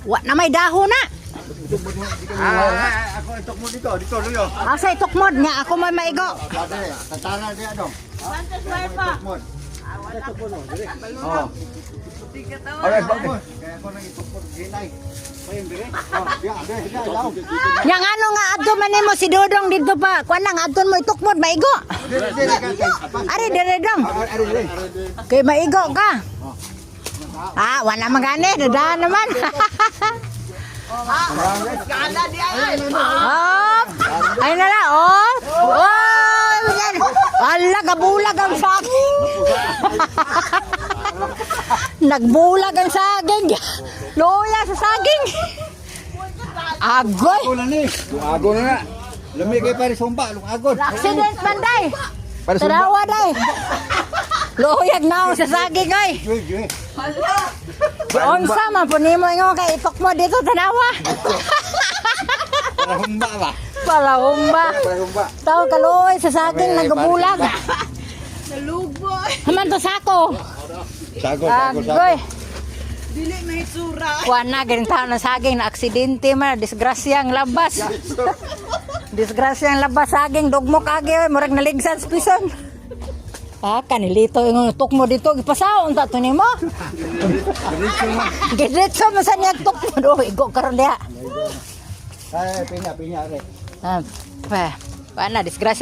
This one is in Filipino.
Wa na may dahon na. Ako itok mo dito luyo. Asa itukmod nga ako may maigo. Tatana dia dong. Pantas may pa. Oh. Ay, bakit? Kaya ako nang itok mo ginay. Payon dire. Oh, dia law. Yang ano nga adto man nimo si Dodong dito pa. Kuan lang adton mo itukmod maigo. Ari dire dong. Kay maigo ka. Ah, wala magani, dadahan naman. Kala di ay. Oh, ay na la, oh. Oh, yan. Ala, gabulag ang saging. Nagbulag ang saging. Loya sa saging. Agoy. Ako na ni. Luago na na. Lami kay pare sumba, luagon. Accident man day. Pare sumba. Tarawa day. Loyag na ako sa saging ay. Onsa man po nimo ingo kay itok mo dito tanawa. Para humba ba? Palahumba. Para humba. Tao kaloy sa saging nagabulag. Naluboy. Haman to sako. Sago. Agoy. Dili may tsura. Kuan na ganing tao na saging na aksidente man, disgrasyang labas. Disgrasyang labas saging dugmok agi murag naligsan sa pison. Ah, kanilito yung tuk mo dito ipasaon ta to nimo. Giretso man sa niya tuk mo do igo karon diha. Ay, pinya re. Ah, pa. Paana disgrasya